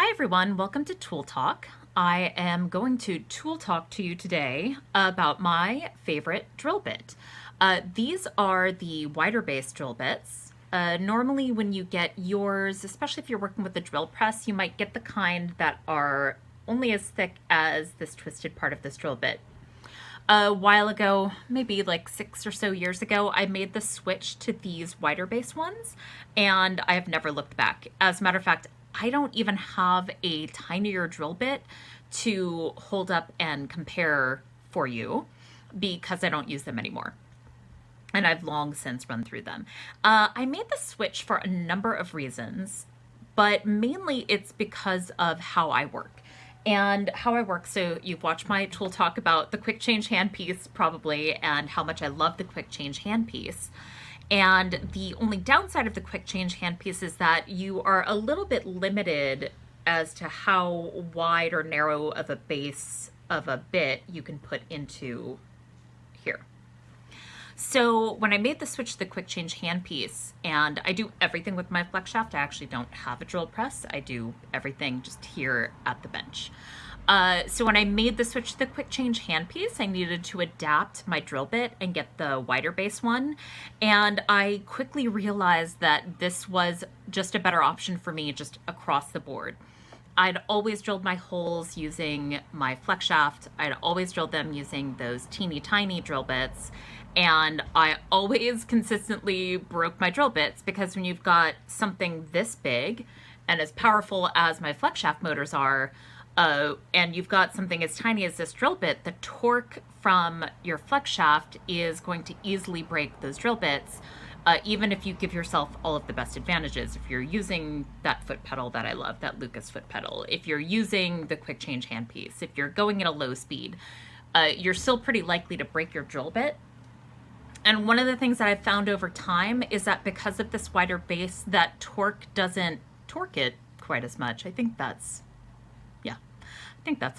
Hi everyone, welcome to Tool Talk. I am going to tool talk to you today about my favorite drill bit. These are the wider base drill bits. Normally when you get yours, especially if you're working with a drill press, you might get the kind that are only as thick as this twisted part of this drill bit. A while ago, maybe like 6 or so years ago, I made the switch to these wider base ones, and I have never looked back. As a matter of fact, I don't even have a tinier drill bit to hold up and compare for you because I don't use them anymore. And I've long since run through them. I made the switch for a number of reasons, but mainly it's because of how I work. And how I work, so you've watched my tool talk about the quick change handpiece probably, and how much I love the quick change handpiece. And the only downside of the quick change handpiece is that you are a little bit limited as to how wide or narrow of a base of a bit you can put into here. So when I made the switch to the quick change handpiece, and I do everything with my flex shaft, I actually don't have a drill press. I do everything just here at the bench. So when I made the switch to the quick change handpiece, I needed to adapt my drill bit and get the wider base one. And I quickly realized that this was just a better option for me just across the board. I'd always drilled my holes using my flex shaft. I'd always drilled them using those teeny tiny drill bits. And I always consistently broke my drill bits because when you've got something this big and as powerful as my flex shaft motors are, and you've got something as tiny as this drill bit, the torque from your flex shaft is going to easily break those drill bits, even if you give yourself all of the best advantages. If you're using that foot pedal that I love, that Lucas foot pedal, if you're using the quick change handpiece, if you're going at a low speed, you're still pretty likely to break your drill bit. And one of the things that I've found over time is that because of this wider base, that torque doesn't torque it quite as much. I think that's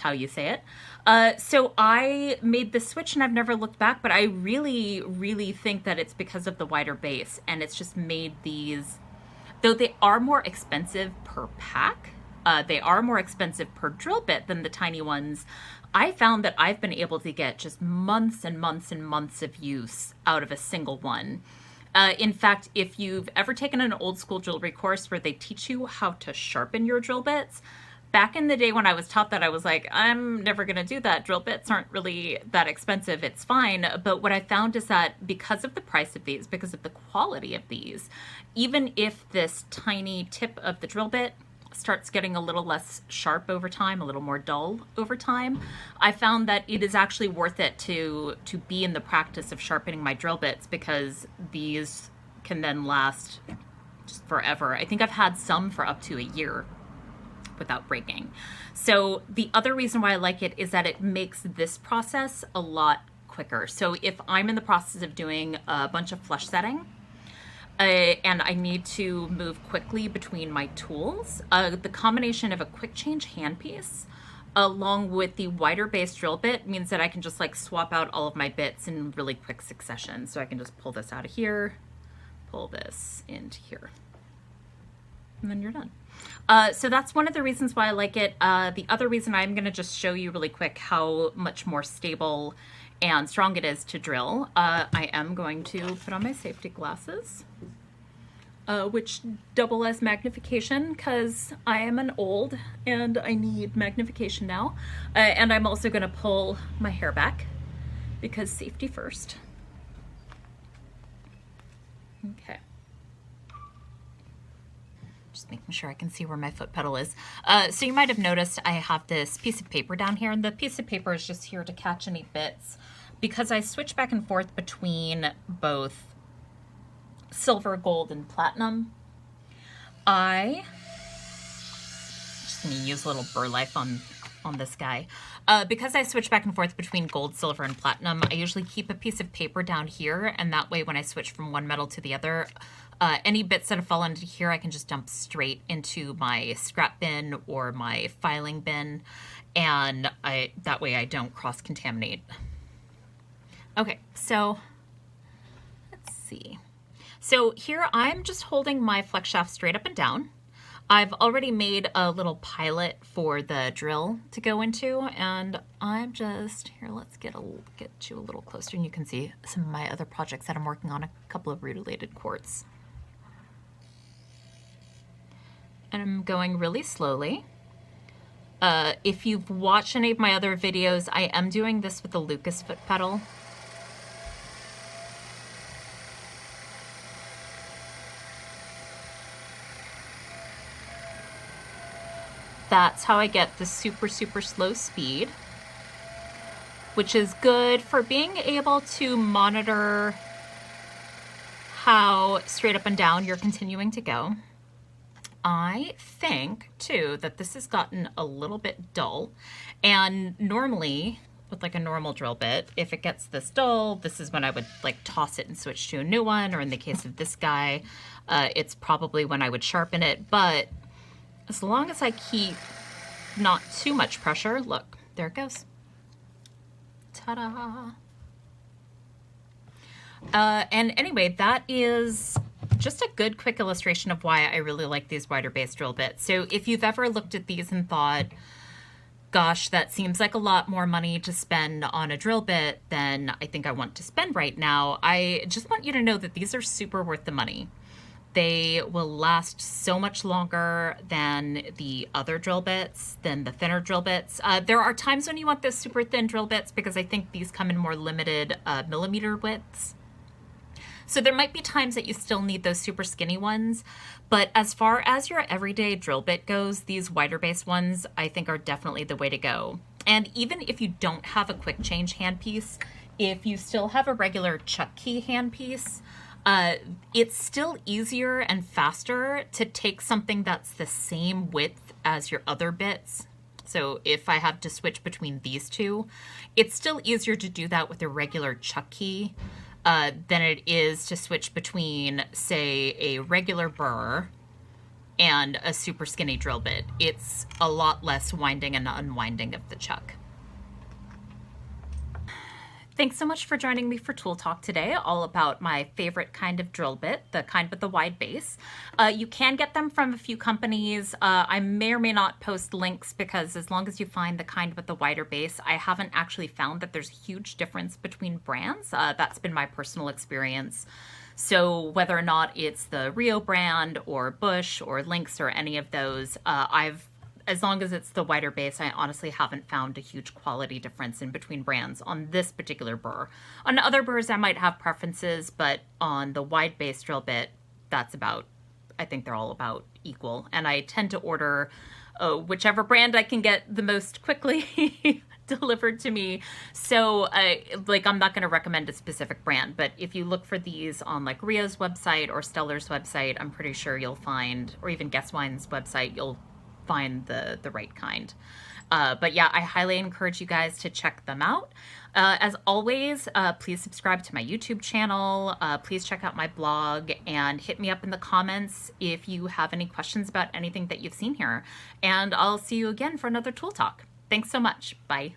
how you say it. So I made the switch and I've never looked back, but I really, really think that it's because of the wider base, and it's just made these, though they are more expensive per pack, they are more expensive per drill bit than the tiny ones. I found that I've been able to get just months and months and months of use out of a single one. In fact, if you've ever taken an old school jewelry course where they teach you how to sharpen your drill bits, back in the day when I was taught that, I was like, I'm never going to do that. Drill bits aren't really that expensive. It's fine. But what I found is that because of the price of these, because of the quality of these, even if this tiny tip of the drill bit starts getting a little less sharp over time, a little more dull over time, I found that it is actually worth it to be in the practice of sharpening my drill bits, because these can then last just forever. I think I've had some for up to a year without breaking. So the other reason why I like it is that it makes this process a lot quicker. So if I'm in the process of doing a bunch of flush setting, and I need to move quickly between my tools, the combination of a quick change handpiece along with the wider base drill bit means that I can just like swap out all of my bits in really quick succession. So I can just pull this out of here, pull this into here, and then you're done. So that's one of the reasons why I like it. The other reason, I'm going to just show you really quick how much more stable and strong it is to drill. I am going to put on my safety glasses, which double as magnification because I am an old and I need magnification now. And I'm also going to pull my hair back because safety first. Okay. Just making sure I can see where my foot pedal is. So you might have noticed I have this piece of paper down here, and the piece of paper is just here to catch any bits. Because I switch back and forth between both silver, gold, and platinum, I just gonna use a little burr life on this guy. Because I switch back and forth between gold, silver, and platinum, I usually keep a piece of paper down here, and that way when I switch from one metal to the other, any bits that have fallen into here I can just dump straight into my scrap bin or my filing bin, and that way I don't cross-contaminate. Okay, so let's see. So here I'm just holding my flex shaft straight up and down. I've already made a little pilot for the drill to go into, and I'm just here. Let's get you a little closer, and you can see some of my other projects that I'm working on. A couple of related quartz, and I'm going really slowly. If you've watched any of my other videos, I am doing this with the Lucas foot pedal. That's how I get the super slow speed, which is good for being able to monitor how straight up and down you're continuing to go. I think too that this has gotten a little bit dull, and normally with like a normal drill bit, if it gets this dull, this is when I would like toss it and switch to a new one, or in the case of this guy, it's probably when I would sharpen it. But as long as I keep not too much pressure, look, there it goes. Ta-da! And anyway, that is just a good quick illustration of why I really like these wider base drill bits. So if you've ever looked at these and thought, gosh, that seems like a lot more money to spend on a drill bit than I think I want to spend right now, I just want you to know that these are super worth the money. They will last so much longer than the other drill bits, than the thinner drill bits. There are times when you want those super thin drill bits because I think these come in more limited millimeter widths. So there might be times that you still need those super skinny ones, but as far as your everyday drill bit goes, these wider base ones I think are definitely the way to go. And even if you don't have a quick change handpiece, if you still have a regular chuck key handpiece, it's still easier and faster to take something that's the same width as your other bits. So if I have to switch between these two, it's still easier to do that with a regular chuck key than it is to switch between, say, a regular burr and a super skinny drill bit. It's a lot less winding and unwinding of the chuck. Thanks so much for joining me for Tool Talk today, all about my favorite kind of drill bit, the kind with the wide base. You can get them from a few companies. I may or may not post links because as long as you find the kind with the wider base, I haven't actually found that there's a huge difference between brands. That's been my personal experience. So whether or not it's the Rio brand or Bush or Lynx or any of those, as long as it's the wider base, I honestly haven't found a huge quality difference in between brands on this particular burr. On other burrs, I might have preferences, but on the wide base drill bit, I think they're all about equal. And I tend to order whichever brand I can get the most quickly delivered to me. So I'm not going to recommend a specific brand, but if you look for these on like Rio's website or Stellar's website, I'm pretty sure you'll find, or even Guess Wine's website, you'll find the right kind. But yeah, I highly encourage you guys to check them out. As always, please subscribe to my YouTube channel. Please check out my blog and hit me up in the comments if you have any questions about anything that you've seen here. And I'll see you again for another Tool Talk. Thanks so much. Bye.